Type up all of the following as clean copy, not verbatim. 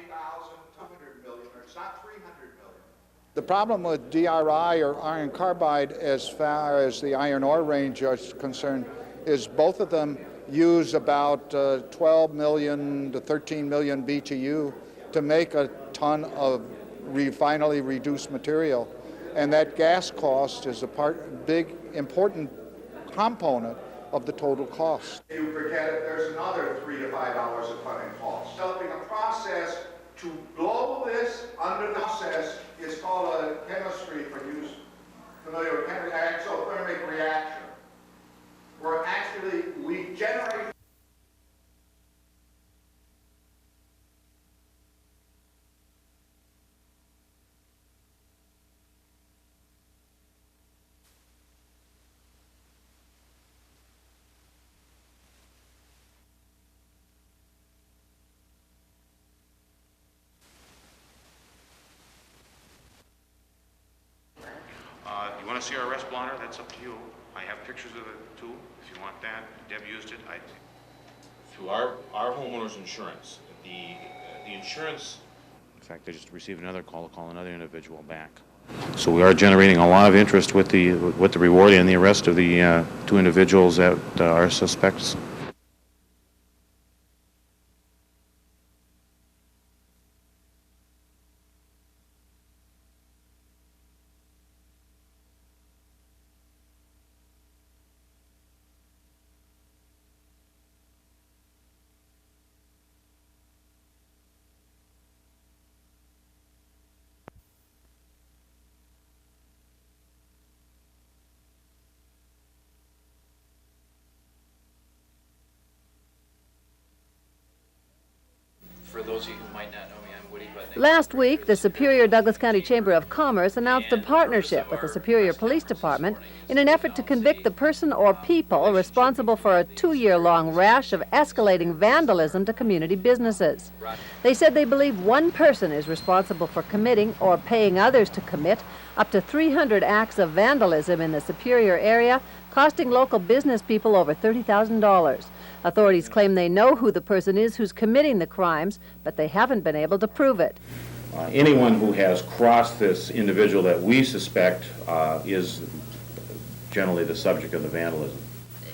$1,200 million, or it's not $300 million. The problem with DRI, or iron carbide, as far as the iron ore range is concerned, is both of them use about 12 million to 13 million BTU to make a ton of finally reduced material. And that gas cost is a big, important component of the total cost. You forget it, there's another $3 to $5 a ton in cost. Developing a process to blow this under the process is called a chemistry, for use familiar with chemistry, exothermic reaction, where actually we generate you want to see our arrest blotter? That's up to you. I have pictures of the tool. If you want that, Deb used it. Through our homeowner's insurance, the insurance. In fact, I just received another call to call another individual back. So we are generating a lot of interest with the reward and the arrest of the two individuals that are suspects. For those of you who might not know me, I'm Woody Budnick. Last week, the Superior Douglas County Chamber of Commerce announced a partnership with the Superior Police Department in an effort to convict the person or people responsible for a 2-year-long rash of escalating vandalism to community businesses. They said they believe one person is responsible for committing or paying others to commit up to 300 acts of vandalism in the Superior area, costing local business people over $30,000. Authorities claim they know who the person is who's committing the crimes, but they haven't been able to prove it. Anyone who has crossed this individual that we suspect is generally the subject of the vandalism.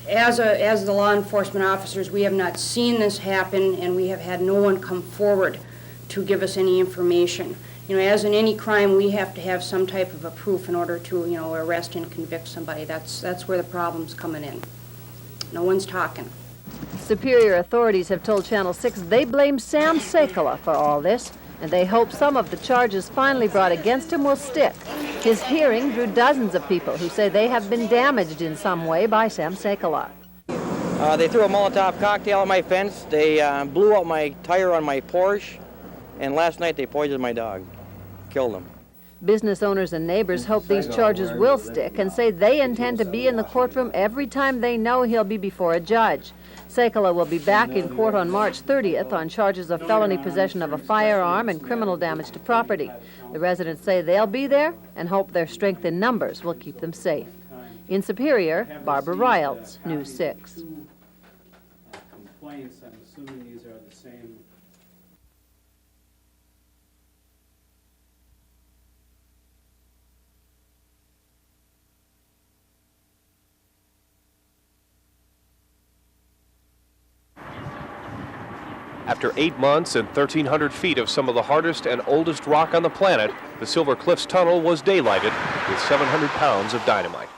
As the law enforcement officers, we have not seen this happen, and we have had no one come forward to give us any information. You know, as in any crime, we have to have some type of a proof in order to, you know, arrest and convict somebody. That's where the problem's coming in. No one's talking. Superior authorities have told Channel 6 they blame Sam Sekala for all this, and they hope some of the charges finally brought against him will stick. His hearing drew dozens of people who say they have been damaged in some way by Sam Sekala. They threw a Molotov cocktail at my fence, they blew out my tire on my Porsche, and last night they poisoned my dog, killed him. Business owners and neighbors hope these charges will stick and say they intend to be in the courtroom every time they know he'll be before a judge. Sekala will be back in court on March 30th on charges of felony possession of a firearm and criminal damage to property. The residents say they'll be there and hope their strength in numbers will keep them safe. In Superior, Barbara Riles, News 6. Complaints, I'm assuming these are the same. After 8 months and 1,300 feet of some of the hardest and oldest rock on the planet, the Silver Cliffs Tunnel was daylighted with 700 pounds of dynamite.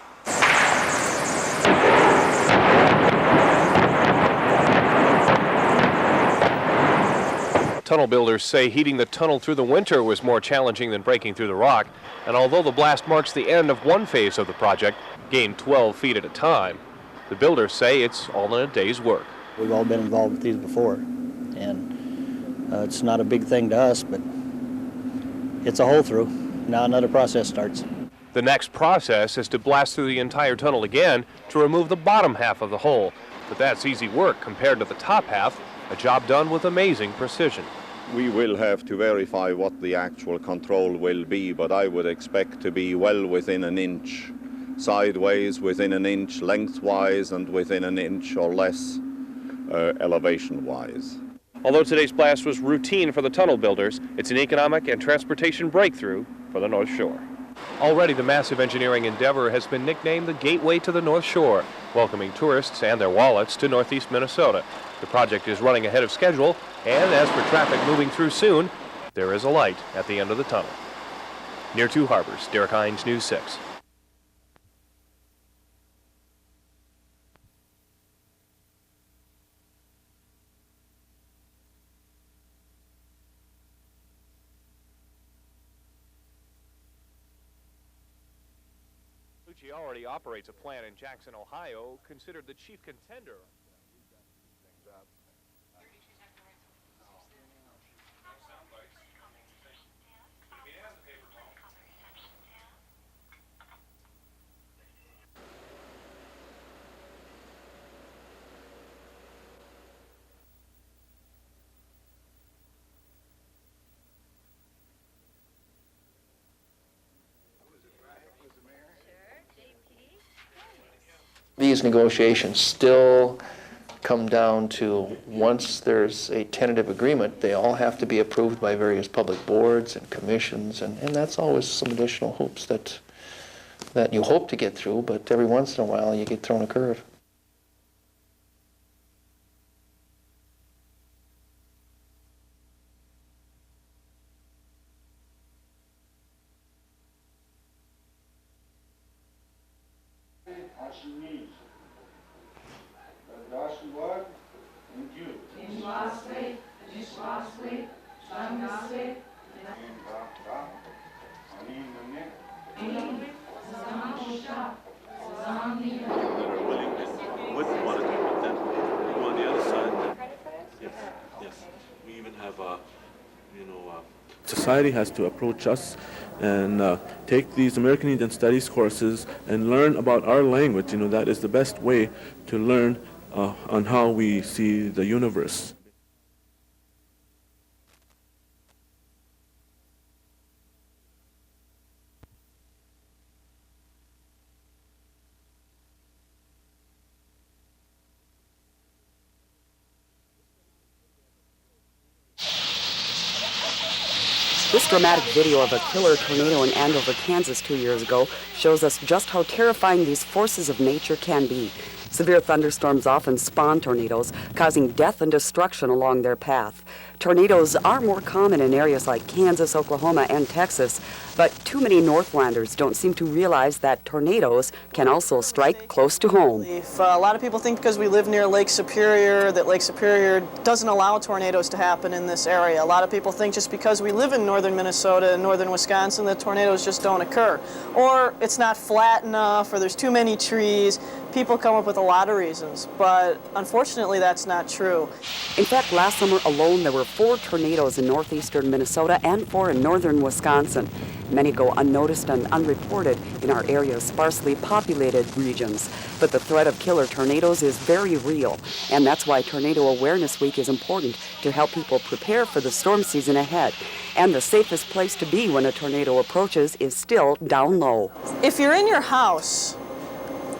Tunnel builders say heating the tunnel through the winter was more challenging than breaking through the rock, and although the blast marks the end of one phase of the project, gained 12 feet at a time, the builders say it's all in a day's work. We've all been involved with these before, and it's not a big thing to us, but it's a hole through. Now another process starts. The next process is to blast through the entire tunnel again to remove the bottom half of the hole, but that's easy work compared to the top half, a job done with amazing precision. We will have to verify what the actual control will be, but I would expect to be well within an inch sideways, within an inch lengthwise, and within an inch or less elevation-wise. Although today's blast was routine for the tunnel builders, it's an economic and transportation breakthrough for the North Shore. Already, the massive engineering endeavor has been nicknamed the Gateway to the North Shore, welcoming tourists and their wallets to northeast Minnesota. The project is running ahead of schedule, and as for traffic moving through soon, there is a light at the end of the tunnel. Near Two Harbors, Derek Hines, News 6. Already operates a plant in Jackson, Ohio, considered the chief contender. These negotiations still come down to, once there's a tentative agreement, they all have to be approved by various public boards and commissions, and that's always some additional hoops that you hope to get through, but every once in a while you get thrown a curve. Society has to approach us and take these American Indian Studies courses and learn about our language. That is the best way to learn on how we see the universe. This dramatic video of a killer tornado in Andover, Kansas 2 years ago shows us just how terrifying these forces of nature can be. Severe thunderstorms often spawn tornadoes, causing death and destruction along their path. Tornadoes are more common in areas like Kansas, Oklahoma, and Texas, but too many Northlanders don't seem to realize that tornadoes can also strike close to home. A lot of people think because we live near Lake Superior that Lake Superior doesn't allow tornadoes to happen in this area. A lot of people think just because we live in northern Minnesota and northern Wisconsin that tornadoes just don't occur. Or it's not flat enough, or there's too many trees. People come up with a lot of reasons, but unfortunately that's not true. In fact, last summer alone there were 4 tornadoes in northeastern Minnesota and 4 in northern Wisconsin. Many go unnoticed and unreported in our area's sparsely populated regions. But the threat of killer tornadoes is very real, and that's why Tornado Awareness Week is important, to help people prepare for the storm season ahead. And the safest place to be when a tornado approaches is still down low. If you're in your house,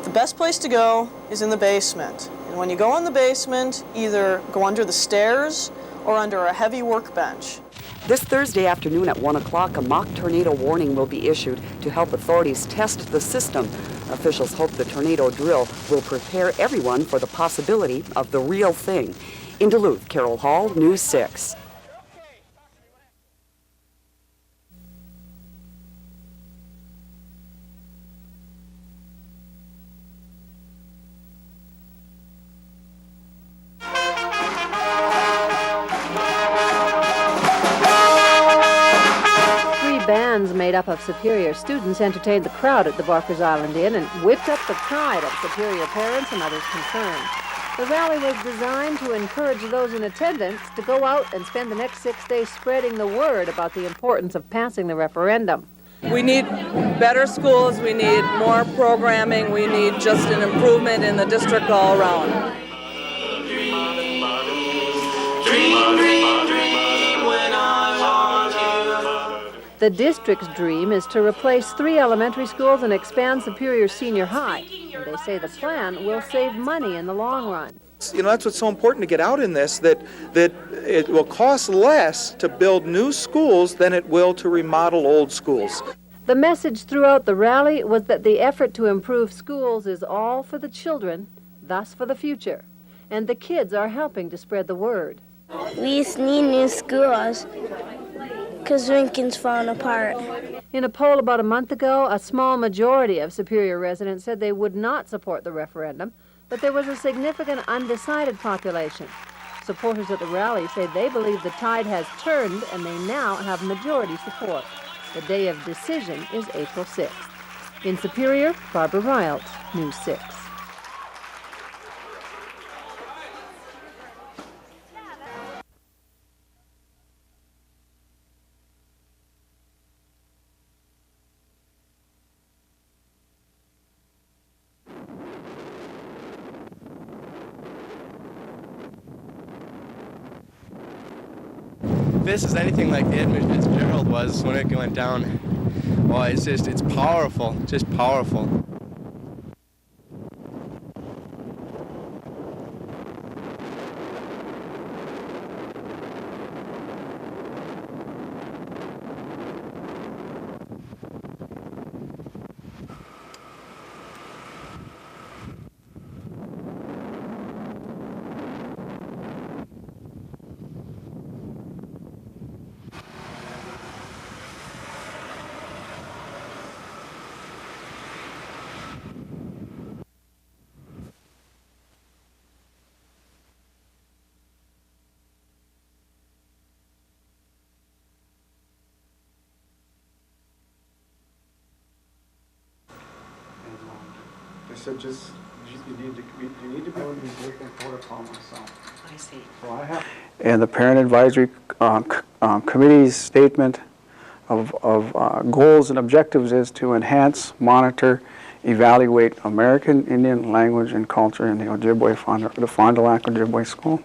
the best place to go is in the basement. And when you go in the basement, either go under the stairs or under a heavy workbench. This Thursday afternoon at 1 o'clock, a mock tornado warning will be issued to help authorities test the system. Officials hope the tornado drill will prepare everyone for the possibility of the real thing. In Duluth, Carol Hall, News 6. Bands made up of Superior students entertained the crowd at the Barker's Island Inn and whipped up the pride of Superior parents and others concerned. The rally was designed to encourage those in attendance to go out and spend the next 6 days spreading the word about the importance of passing the referendum. We need better schools, we need more programming, we need just an improvement in the district all around. The district's dream is to replace 3 elementary schools and expand Superior Senior High. And they say the plan will save money in the long run. You know, that's what's so important to get out in this, that it will cost less to build new schools than it will to remodel old schools. The message throughout the rally was that the effort to improve schools is all for the children, thus for the future. And the kids are helping to spread the word. We just need new schools because Lincoln's falling apart. In a poll about a month ago, a small majority of Superior residents said they would not support the referendum, but there was a significant undecided population. Supporters at the rally say they believe the tide has turned and they now have majority support. The day of decision is April 6th. In Superior, Barbara Riles, News 6. This is anything like the Edmund Fitzgerald was when it went down. Well, it's powerful, just powerful. So just you need to be able to be different protocol myself. I see. So I have. And the Parent Advisory Committee's statement of goals and objectives is to enhance, monitor, evaluate American Indian language and culture in the Fond du Lac Ojibwe School.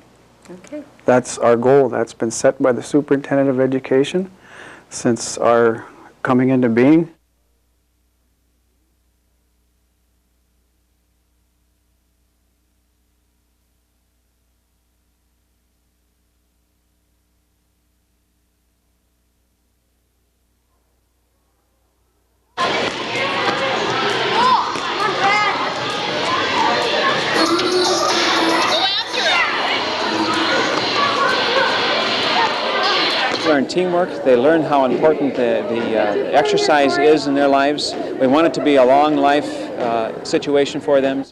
Okay. That's our goal. That's been set by the Superintendent of Education since our coming into being. Learn teamwork. They learn how important the exercise is in their lives. We want it to be a long life situation for them.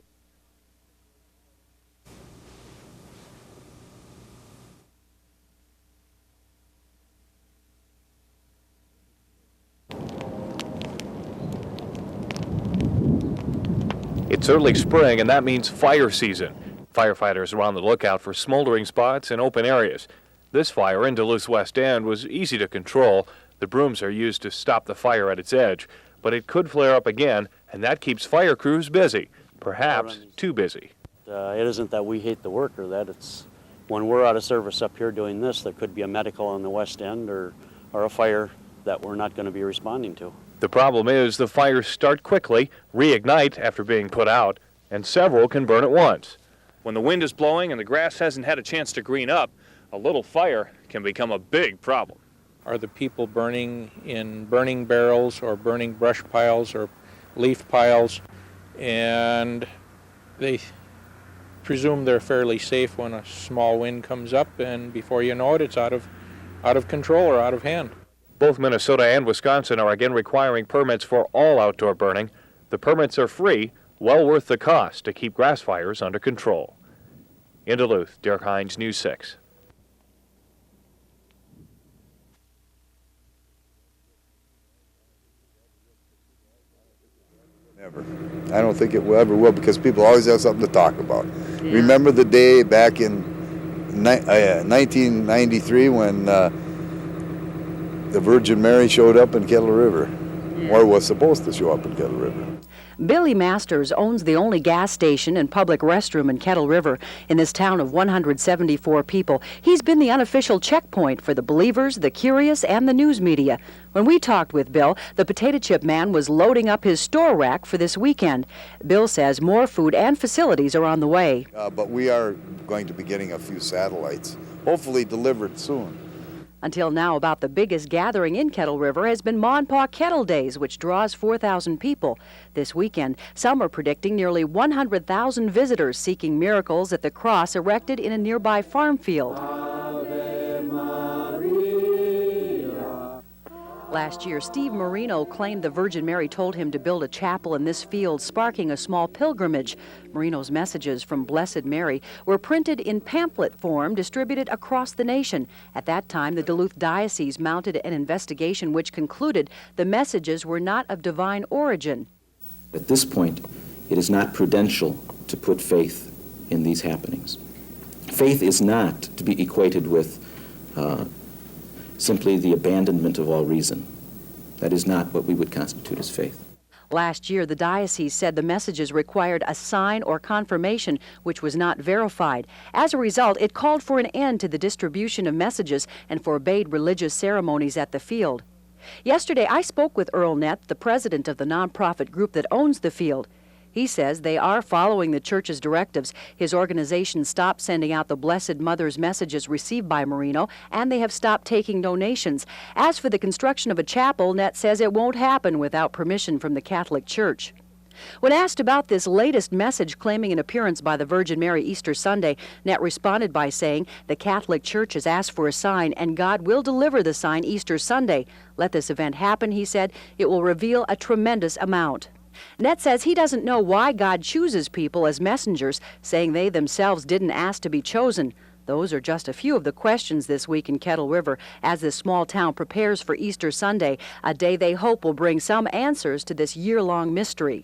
It's early spring, and that means fire season. Firefighters are on the lookout for smoldering spots in open areas. This fire in Duluth's West End was easy to control. The brooms are used to stop the fire at its edge, but it could flare up again, and that keeps fire crews busy, perhaps too busy. It isn't that we hate the work or that. It's when we're out of service up here doing this, there could be a medical on the West End or a fire that we're not going to be responding to. The problem is the fires start quickly, reignite after being put out, and several can burn at once. When the wind is blowing and the grass hasn't had a chance to green up, a little fire can become a big problem. Are the people burning in burning barrels or burning brush piles or leaf piles, and they presume they're fairly safe when a small wind comes up, and before you know it, it's out of control or out of hand. Both Minnesota and Wisconsin are again requiring permits for all outdoor burning. The permits are free, well worth the cost to keep grass fires under control. In Duluth, Derek Hines, News 6. Never. I don't think it will ever will, because people always have something to talk about. Yeah. Remember the day back in 1993 when the Virgin Mary showed up in Kettle River, or was supposed to show up in Kettle River. Billy Masters owns the only gas station and public restroom in Kettle River. In this town of 174 people, he's been the unofficial checkpoint for the believers, the curious, and the news media. When we talked with Bill, the potato chip man was loading up his store rack for this weekend. Bill says more food and facilities are on the way. But we are going to be getting a few satellites, hopefully delivered soon. Until now, about the biggest gathering in Kettle River has been Ma and Pa Kettle Days, which draws 4,000 people. This weekend, some are predicting nearly 100,000 visitors seeking miracles at the cross erected in a nearby farm field. Last year, Steve Marino claimed the Virgin Mary told him to build a chapel in this field, sparking a small pilgrimage. Marino's messages from Blessed Mary were printed in pamphlet form, distributed across the nation. At that time, the Duluth Diocese mounted an investigation which concluded the messages were not of divine origin. At this point, it is not prudential to put faith in these happenings. Faith is not to be equated with simply the abandonment of all reason. That is not what we would constitute as faith. Last year, the diocese said the messages required a sign or confirmation, which was not verified. As a result, it called for an end to the distribution of messages and forbade religious ceremonies at the field. Yesterday, I spoke with Earl Nett, the president of the nonprofit group that owns the field. He says they are following the church's directives. His organization stopped sending out the Blessed Mother's messages received by Marino, and they have stopped taking donations. As for the construction of a chapel, Nett says it won't happen without permission from the Catholic Church. When asked about this latest message claiming an appearance by the Virgin Mary Easter Sunday, Nett responded by saying the Catholic Church has asked for a sign and God will deliver the sign Easter Sunday. Let this event happen, he said. It will reveal a tremendous amount. Nett says he doesn't know why God chooses people as messengers, saying they themselves didn't ask to be chosen. Those are just a few of the questions this week in Kettle River as this small town prepares for Easter Sunday, a day they hope will bring some answers to this year-long mystery.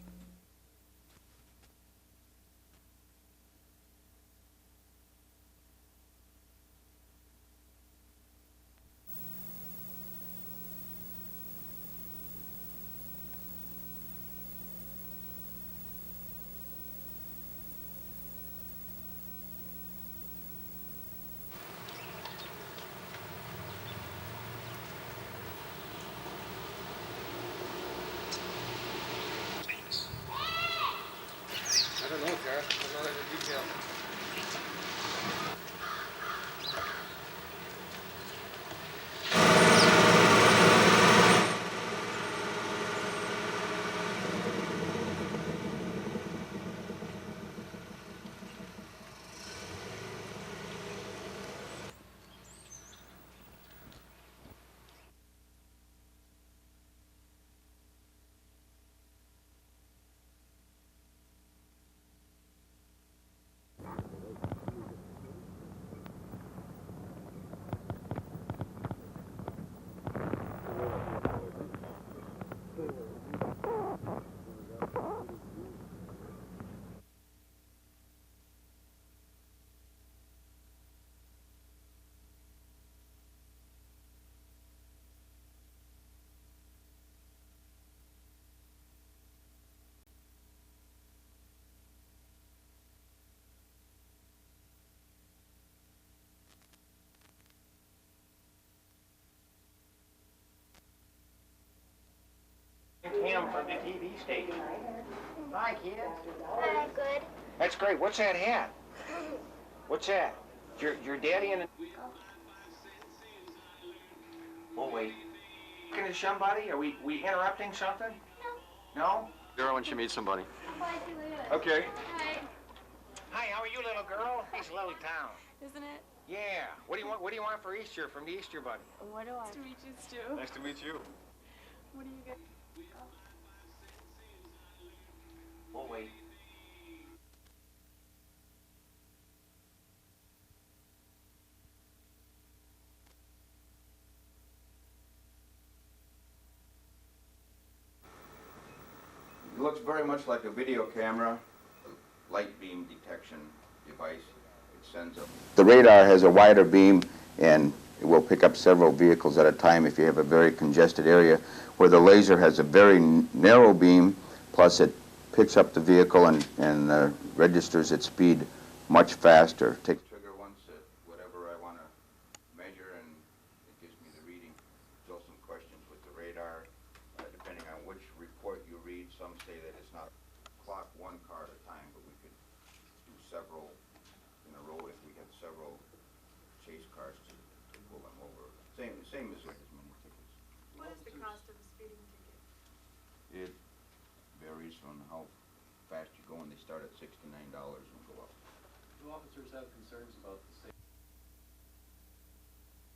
I don't know, Tara. I don't know that detail. Kim from the TV station. Hi, kids. Hi, good. That's great. What's that hat? What's that? Your daddy and... Oh, wait. Talking to somebody? Are we interrupting something? No. No? Girl when she meets somebody. Okay. Hi. Hi, how are you, little girl? It's a little town. Isn't it? Yeah. What do you want for Easter from the Easter Bunny? What do I? Nice to meet you, Stu. Nice to meet you. What do you get? Oh, wait. It looks very much like a video camera, light beam detection device. It sends up. The radar has a wider beam and it will pick up several vehicles at a time if you have a very congested area, where the laser has a very narrow beam, plus it picks up the vehicle and registers its speed much faster. Take the trigger once at whatever I want to measure, and it gives me the reading. Still some questions with the radar, depending on which report you read. Some say that it's not clock one car at a time, but we could do several in a row if we had several chase cars to pull them over. Same as with as many tickets. What is the cost of a speeding ticket? It varies from how fast you go, and they start at $69 and go up. Do officers have concerns about the safety?